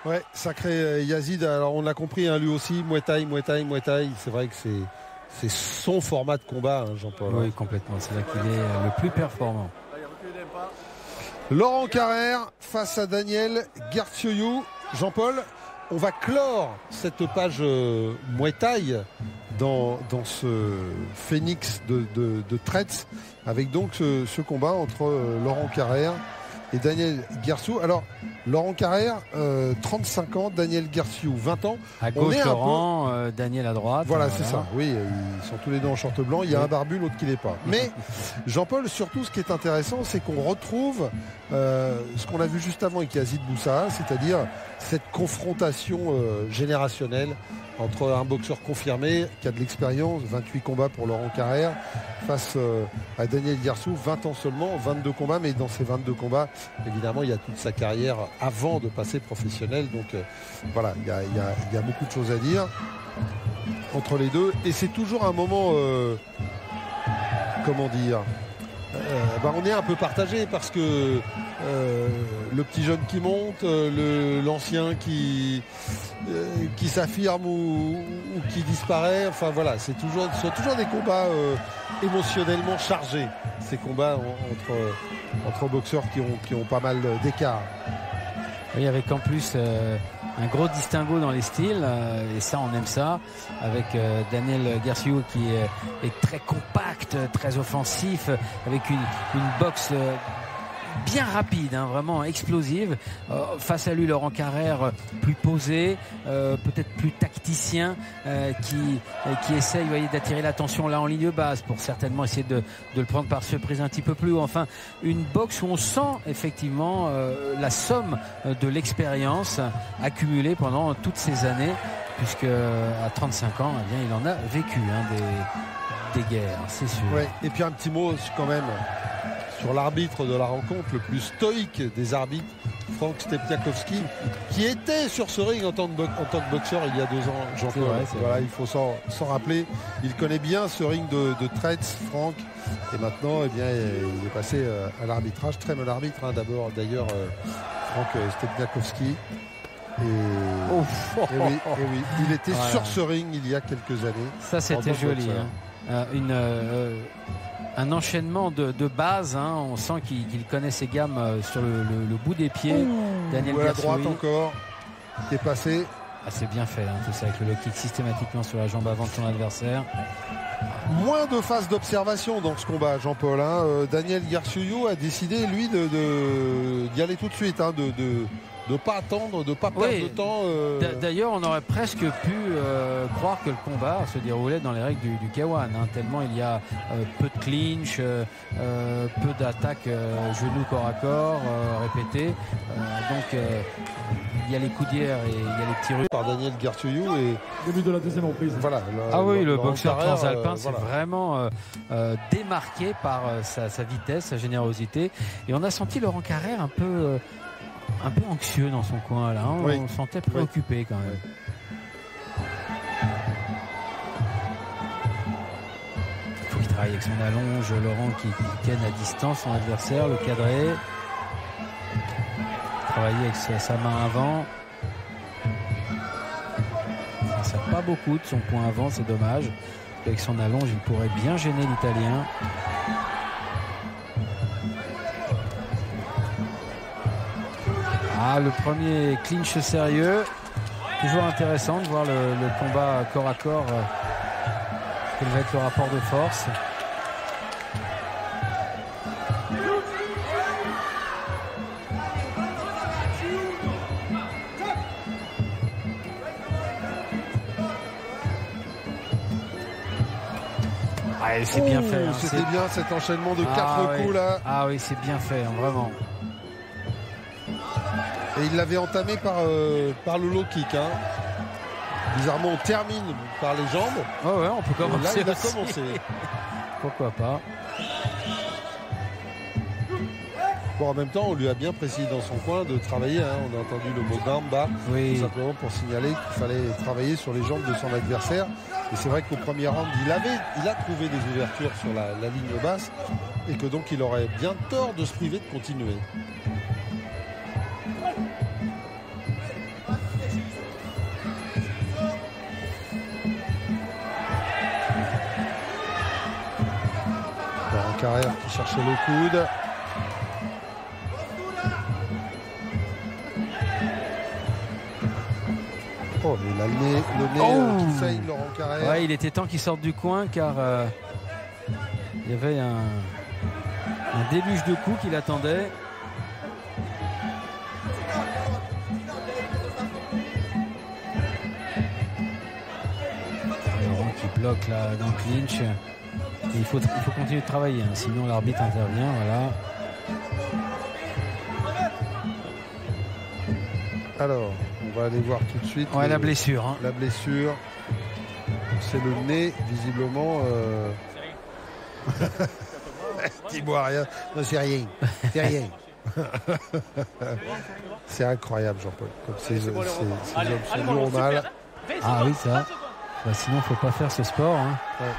Ouais, sacré Yazid. Alors on l'a compris, hein, lui aussi, Muay Thai. C'est vrai que c'est son format de combat, hein, Jean-Paul. Oui, complètement. C'est là qu'il est le plus performant. Laurent Carrère face à Daniel Garcioyou. Jean-Paul, on va clore cette page Muay Thai dans ce phénix de Tretz avec donc ce combat entre Laurent Carrère et Daniel Garciou. Alors, Laurent Carrère, 35 ans, Daniel Garciou, 20 ans. À gauche, Laurent, Daniel à droite. Voilà, c'est ça. Oui, ils sont tous les deux en short blanc. Il y a un barbu, l'autre qui l'est pas. Mais, Jean-Paul, surtout, ce qui est intéressant, c'est qu'on retrouve ce qu'on a vu juste avant avec Yazid Boussa, c'est-à-dire cette confrontation générationnelle entre un boxeur confirmé qui a de l'expérience, 28 combats pour Laurent Carrère, face à Daniel Garciou, 20 ans seulement, 22 combats, mais dans ces 22 combats, évidemment, il y a toute sa carrière avant de passer professionnel. Donc voilà, il y a beaucoup de choses à dire entre les deux. Et c'est toujours un moment, comment dire, on est un peu partagé parce que le petit jeune qui monte, l'ancien qui s'affirme ou qui disparaît, enfin voilà, ce sont toujours des combats émotionnellement chargés, ces combats entre boxeurs qui ont pas mal d'écart. Oui, avec en plus un gros distinguo dans les styles, et ça on aime ça, avec Daniel Garciou qui est très compact, très offensif, avec une boxe bien rapide, hein, vraiment explosive. Face à lui, Laurent Carrère, plus posé, peut-être plus tacticien, qui essaye, vous voyez, d'attirer l'attention là en ligne basse pour certainement essayer de le prendre par surprise un petit peu plus haut. Enfin, une boxe où on sent effectivement la somme de l'expérience accumulée pendant toutes ces années, puisque à 35 ans, eh bien, il en a vécu des guerres, c'est sûr. Ouais. Et puis un petit mot quand même sur l'arbitre de la rencontre, le plus stoïque des arbitres, Frank Stepniakowski, qui était sur ce ring en tant que boxeur il y a 2 ans. Jean-Paul, voilà, il faut s'en rappeler. Il connaît bien ce ring de Tretz, Frank. Et maintenant, eh bien, il est passé à l'arbitrage. Très bon arbitre, hein, d'ailleurs, Frank Stepniakowski. Et oui, il était sur ce ring il y a quelques années. Ça, c'était joli. Un enchaînement de base, hein. On sent qu'il connaît ses gammes sur le bout des pieds. Daniel Garciou, à droite encore, qui est passé. Ah, c'est bien fait, hein, tout ça, avec le low kick systématiquement sur la jambe avant de son adversaire. Moins de phases d'observation dans ce combat, Jean-Paul. Hein. Daniel Garciou a décidé, lui, d'y aller tout de suite, hein, de pas attendre, de pas perdre de temps. D'ailleurs, on aurait presque pu croire que le combat se déroulait dans les règles du K1, hein, tellement il y a peu de clinch, peu d'attaques genoux corps à corps répétées. Donc il y a les coudières et il y a les petits rues par Daniel Garciou et début de la deuxième reprise. Voilà. Le boxeur transalpin s'est vraiment démarqué par sa vitesse, sa générosité, et on a senti Laurent Carrère un peu anxieux dans son coin là, hein. On le sentait préoccupé quand même. Il faut qu'il travaille avec son allonge, Laurent qui ken à distance son adversaire, le cadrer, travailler avec sa main avant. Ça ne sert pas beaucoup de son point avant, c'est dommage. Avec son allonge, il pourrait bien gêner l'Italien. Le premier clinch sérieux. Toujours intéressant de voir le combat corps à corps. Quel va être le rapport de force. C'est bien fait. Hein. C'était bien cet enchaînement de 4 coups là. Ah oui, c'est bien fait, hein, vraiment. Et il l'avait entamé par le low kick. Hein. Bizarrement, on termine par les jambes. Oh ouais, on peut commencer. Là, il a commencé. Pourquoi pas. Bon, en même temps, on lui a bien précisé dans son coin de travailler. Hein. On a entendu le mot gamba, tout simplement pour signaler qu'il fallait travailler sur les jambes de son adversaire. Et c'est vrai qu'au premier round, il a trouvé des ouvertures sur la ligne basse et que donc il aurait bien tort de se priver de continuer. Carrère qui cherchait le coude. Oh, mais là, le nez qui saigne, Laurent Carrère. Ouais, il était temps qu'il sorte du coin car il y avait un déluge de coups qui l'attendait. Laurent qui bloque là dans le clinch. Et il faut continuer de travailler, hein, sinon l'arbitre intervient. Voilà. Alors, on va aller voir tout de suite. Ouais, la blessure. Hein. La blessure. C'est le nez, visiblement. Dis-moi rien. Non, c'est rien. C'est rien. C'est incroyable, Jean-Paul. Comme ces hommes sont durs au mal. Ah oui, ça. Bah, sinon, il ne faut pas faire ce sport. Hein. Ouais.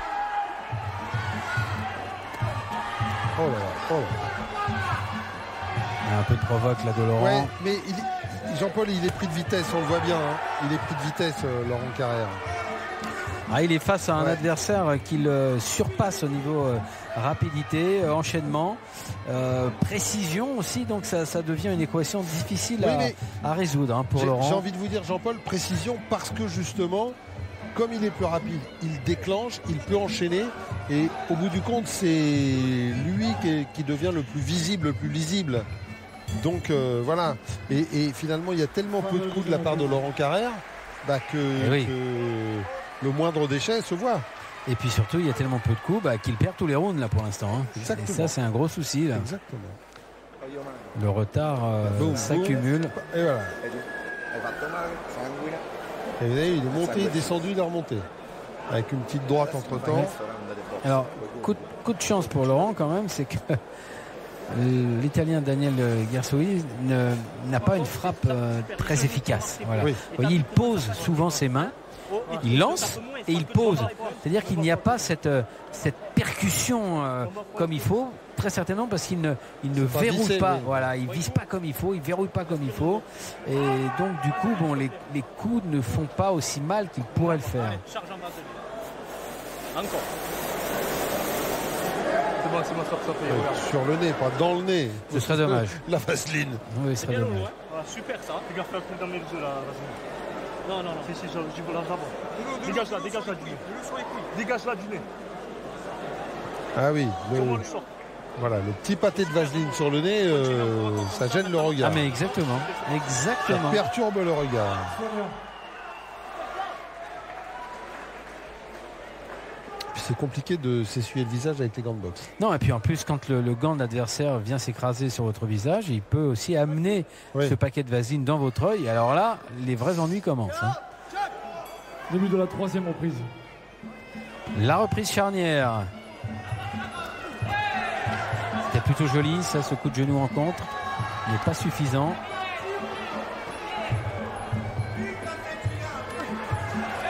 Oh là là. Oh. Il y a un peu de provoque là de Laurent. Ouais, mais Jean-Paul, il est pris de vitesse, on le voit bien. Hein. Il est pris de vitesse, Laurent Carrère. Ah, il est face à un adversaire qui le surpasse au niveau rapidité, enchaînement, précision aussi. Donc ça devient une équation difficile à résoudre hein, pour Laurent. J'ai envie de vous dire, Jean-Paul, précision parce que justement, comme il est plus rapide, il déclenche, il peut enchaîner. Et au bout du compte, c'est lui qui devient le plus visible, le plus lisible. Donc voilà. Et finalement, il y a tellement peu de coups de la part de Laurent Carrère que le moindre déchet se voit. Et puis surtout, il y a tellement peu de coups qu'il perd tous les rounds là pour l'instant. Hein. Exactement. Et ça, c'est un gros souci. Là. Exactement. Le retard s'accumule. Et voilà. Et vous voyez, il est monté, descendu, il est remonté. Avec une petite droite entre temps. Alors, coup de chance pour Laurent quand même, c'est que l'Italien Daniel Guersoui n'a pas une frappe très efficace. Voilà. Oui. Vous voyez, il pose souvent ses mains, il lance et il pose. C'est-à-dire qu'il n'y a pas cette percussion comme il faut, très certainement parce qu'il ne verrouille pas. Mais... Voilà, il vise pas comme il faut, il verrouille pas comme il faut. Et donc du coup, les coups ne font pas aussi mal qu'ils pourraient le faire. Encore. C'est bon, stop. Sur le nez, pas dans le nez. Ce serait dommage. La vaseline. Oui, ce serait dommage. Ah, super ça. Regarde, fais un coup dans mes yeux là. Non. Si, je veux la savoir. Dégage-la du nez. Dégage-la du nez. Ah oui. Voilà, le petit pâté de vaseline sur le nez, ça gêne le regard. Ah mais exactement. Ça perturbe le regard. C'est compliqué de s'essuyer le visage avec les gants de boxe. Non, et puis en plus, quand le gant de l'adversaire vient s'écraser sur votre visage, il peut aussi amener ce paquet de vaseline dans votre œil. Et alors là, les vrais ennuis commencent. Hein. Début de la 3e reprise. La reprise charnière. C'était plutôt joli, ça, ce coup de genou en contre. Il n'est pas suffisant.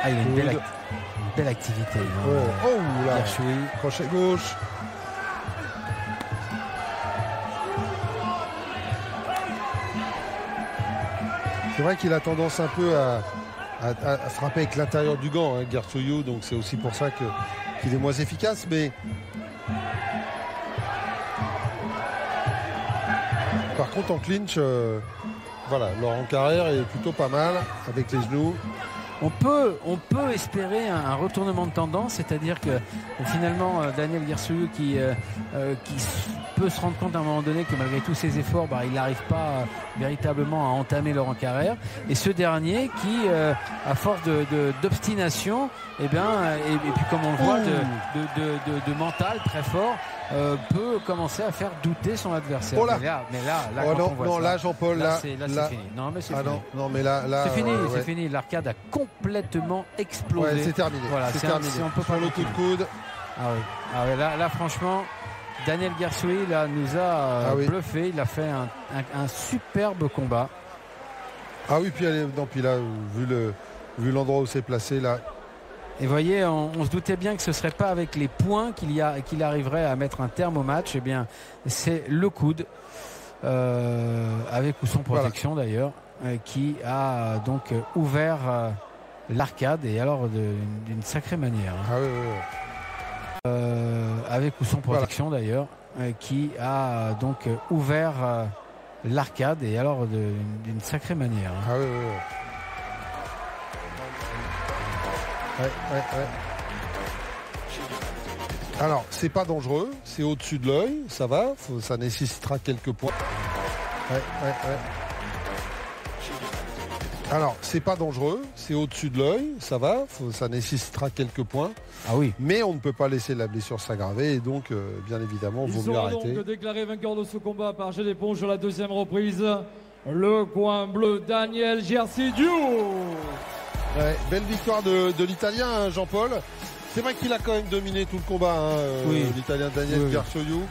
Ah, il a une belle activité. Oh là, crochet gauche. C'est vrai qu'il a tendance un peu à frapper avec l'intérieur du gant, hein, Guersoui, donc c'est aussi pour ça qu'il est moins efficace, mais par contre en clinch, voilà, Laurent Carrère est plutôt pas mal avec les genoux. On peut espérer un retournement de tendance, c'est-à-dire que finalement Daniel Guersoui qui peut se rendre compte à un moment donné que malgré tous ses efforts, il n'arrive pas véritablement à entamer Laurent Carrère, et ce dernier qui, à force d'obstination, et puis comme on le voit, de mental très fort, peut commencer à faire douter son adversaire. Oh là. Mais là, là, Jean-Paul, c'est fini. Non, mais c'est fini. Non, mais là, c'est fini, c'est fini. L'arcade a complètement explosé. Ouais, c'est terminé. Voilà, c'est terminé. On peut pas le coup de coude. Ah oui. Là, franchement, Daniel Guersoui nous a bluffé. Il a fait un superbe combat. Ah oui, puis là, vu l'endroit où c'est placé là. Et vous voyez, on se doutait bien que ce ne serait pas avec les points qu'il arriverait à mettre un terme au match. Eh bien, c'est le coude, avec ou sans protection d'ailleurs, qui a donc ouvert l'arcade, et alors d'une sacrée manière. Ah oui. avec ou sans protection d'ailleurs, qui a donc ouvert l'arcade et alors d'une sacrée manière. Ah oui, oui, oui. Ouais. Alors, c'est pas dangereux, c'est au-dessus de l'œil, ça va, ça nécessitera quelques points. Ouais. Alors, c'est pas dangereux, c'est au-dessus de l'œil, ça va, ça nécessitera quelques points. Ah oui. Mais on ne peut pas laisser la blessure s'aggraver et donc, bien évidemment, il vaut mieux arrêter. Il sera donc déclaré vainqueur de ce combat par jet d'éponge sur la deuxième reprise. Le coin bleu, Daniel Gersidiou. Ouais, belle victoire de l'Italien, hein, Jean-Paul. C'est vrai qu'il a quand même dominé tout le combat, oui. L'Italien Daniel Gersidiou.